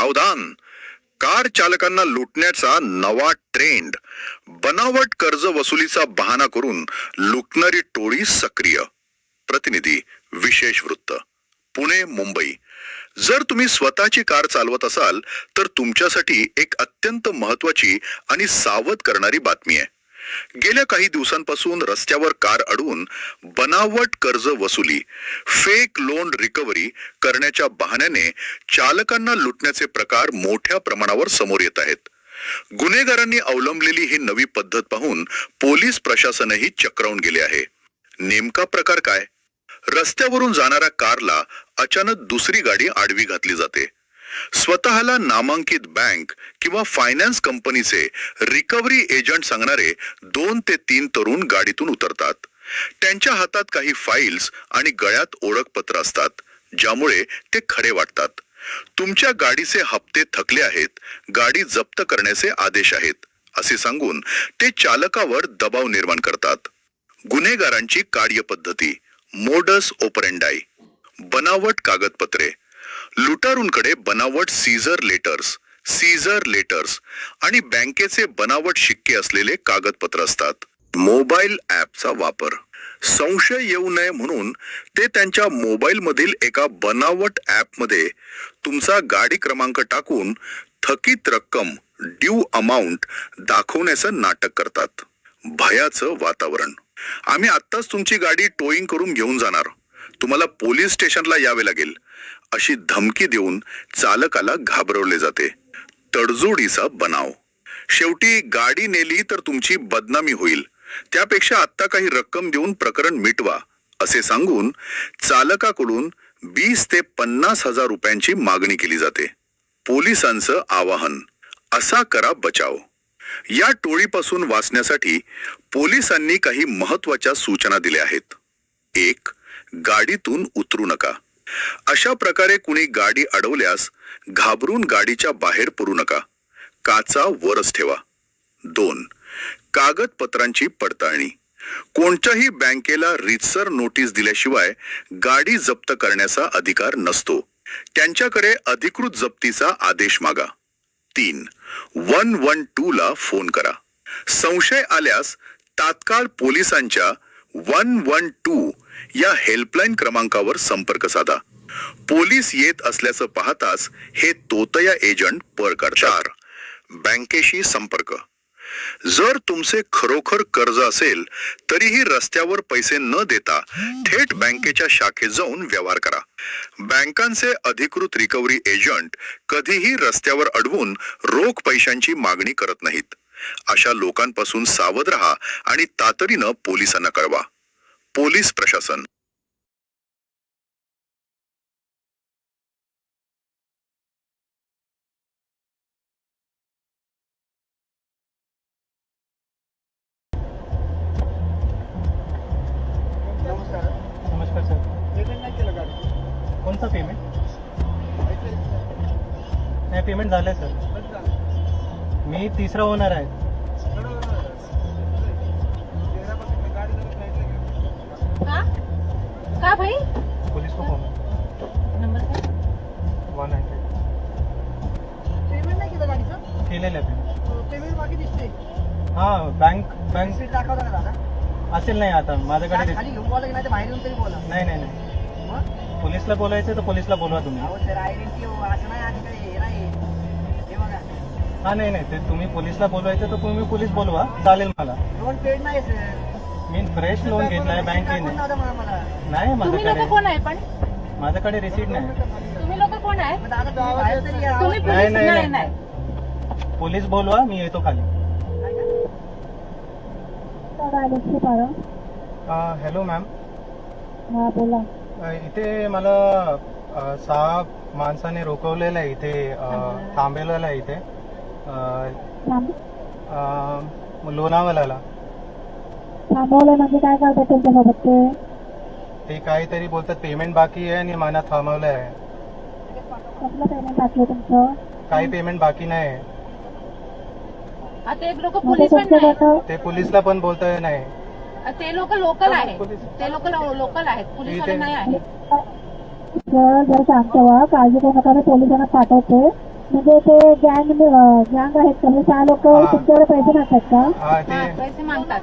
सावधान, कार चालकांना लुटण्याचा नवा ट्रेंड. बनावट कर्ज वसुलीचा बहाणा करून लुटणारी टोळी सक्रिय. प्रतिनिधी विशेष वृत्त. पुणे मुंबई. जर तुम्ही स्वतःची कार चालवत असाल तर तुमच्यासाठी एक अत्यंत महत्त्वाची आणि सावध करणारी बातमी आहे. गेल्या काही दिवसांपासून रस्त्यावर कार अडवून बनावट कर्ज वसुली, फेक लोन रिकव्हरी करण्याच्या बहाण्याने चालकांना लुटण्याचे प्रकार मोठ्या प्रमाणावर समोर येत आहेत. गुन्हेगारांनी अवलंबलेली ही नवी पद्धत पाहून पोलीस प्रशासनही चक्रावून गेले आहे. नेमका प्रकार काय? रस्त्यावरून जाणाऱ्या कारला अचानक दुसरी गाडी आडवी घातली जाते. स्वतःला नामांकित बँक किंवा फायनान्स कंपनीचे रिकव्हरी एजंट सांगणारे 2 ते 3 तरुण गाडीतून उतरतात. त्यांच्या हातात काही फाईल्स आणि गळ्यात ओळखपत्र असतात, ज्यामुळे ते खरे वाटतात. तुमच्या गाडीचे हप्ते थकले आहेत, गाडी जप्त करण्याचे आदेश आहेत असे सांगून ते चालकावर दबाव निर्माण करतात. गुन्हेगारांची कार्यपद्धती. Modus operandi. बनावट कागदपत्रे. लुटारूंकडे बनावट सीझर लेटर्स आणि बँकेचे बनावट शिक्के असलेले कागदपत्र असतात. मोबाईल ॲपचा वापर. संशय येऊ नये म्हणून ते त्यांच्या मोबाईल मधील एका बनावट ॲपमध्ये तुमचा गाडी क्रमांक टाकून थकीत रक्कम ड्यू अमाउंट दाखवण्याचं नाटक करतात. भयाचं वातावरण. आम्ही आत्ताच तुमची गाडी टोईंग करून घेऊन जाणार, तुम्हाला पोलीस स्टेशनला यावे लागेल अशी धमकी देऊन चालकाला घाबरवले जाते. तडजोडीचा बनाव. शेवटी गाडी नेली तर तुमची बदनामी होईल, त्यापेक्षा आत्ता काही रक्कम देऊन प्रकरण मिटवा असे सांगून चालकाकडून 20 ते 50 हजार रुपयांची मागणी केली जाते. पोलिसांचं आवाहन. असा करा बचाव. या टोळीपासून वाचण्यासाठी पोलिसांनी काही महत्त्वाच्या सूचना दिल्या आहेत. 1. गाडीतून उतरू नका. अशा प्रकारे कुणी गाडी अडवल्यास घाबरून गाडीच्या बाहेर पडू नका. काचा वरच ठेवा. 2. कागदपत्रांची पडताळणी. कोणत्याही बँकेला रीतसर नोटीस दिल्याशिवाय गाडी जप्त करण्याचा अधिकार नसतो. त्यांच्याकडे अधिकृत जप्तीचा आदेश मागा. 3. 112 ला फोन करा. संशय आल्यास तात्काळ पोलिसांच्या 112 या हेल्पलाईन क्रमांकावर संपर्क साधा. पोलीस येत असल्याचं पाहताच हे तोतया एजंट पळ काढतात. 4. बँकेशी संपर्क. जर तुमचे खरोखर कर्ज असेल तरीही रस्त्यावर पैसे न देता थेट बँकेच्या शाखेत जाऊन व्यवहार करा. बँकांचे अधिकृत रिकव्हरी एजंट कधीही रस्त्यावर अडवून रोख पैशांची मागणी करत नाहीत. अशा लोकांपासून सावध राहा आणि तातडीनं पोलिसांना कळवा. पोलीस प्रशासन. नमस्कार सर. पेमेंट नाही केलं गाडी. कोणतं पेमेंट? नाही, पेमेंट झालंय सर. मी तिसरा ओनर आहे. का भाई? पोलीस को फोन. नंबर काय? 100. पेमेंट नाही केलं गाडीचं? केलेलं आहे पेमेंट. पेमेंट बाकी दिसते. हां, बँक सीट दाखवता का दादा? असेल. नाही आता माझ्याकडे. खाली घेऊन बोला की नाही तर बाहेर येऊन तरी बोला. नाही. मग पोलीसला बोलायचं तर पोलीसला बोलवा तुम्ही. अहो सर, आयडेंटिटी असं नाही. आधी काही हे नाही. हे बघा, हां, नाही ते तुम्ही पोलीसला बोलवायचं तर तुम्ही पोलीस बोलवा, चालेल मला. लोन पेड नाही सर. मी फ्रेश लोन घेतलाय बँकेने. मला नाही तुम्ही लोक माझ्याकडे. कोण आहे पण? माझ्याकडे रिसीट नाही. तुम्ही लोक कोण आहे? दादा तुम्ही बाहेर तरी या. तुम्ही नाही, पोलीस? नाही. नाही. पोलीस बोलवा, मी येतो खाली. Hello ma'am. हा बोला. इथे मला 6 माणसाने रोखवलेलं आहे. इथे थांबवलेलं आहे इथे लोणावळ्याला. थांबवलं म्हणजे काय करतात तुमच्यासोबत ते काहीतरी बोलतात पेमेंट बाकी आहे आणि मला थांबवलं आहे. कसलं पेमेंट बाकी आहे तुमचं? काही पेमेंट बाकी नाही. ते लोक पोलीस पण नाही. ते पोलीसला पण बोलताय नाही. ते लोक लोकल आहेत. ते लोक लोकल आहेत, पोलीस वाले नाही आहेत. जर शांत व्हा, काळजी करू नका. मी पोलिसांना पाठवते. म्हणजे ते गँग आहेत का म्हणजे 6 लोक हा. तुमच्याकडे पैसे मागतात का हा हा, ते पैसे मागतात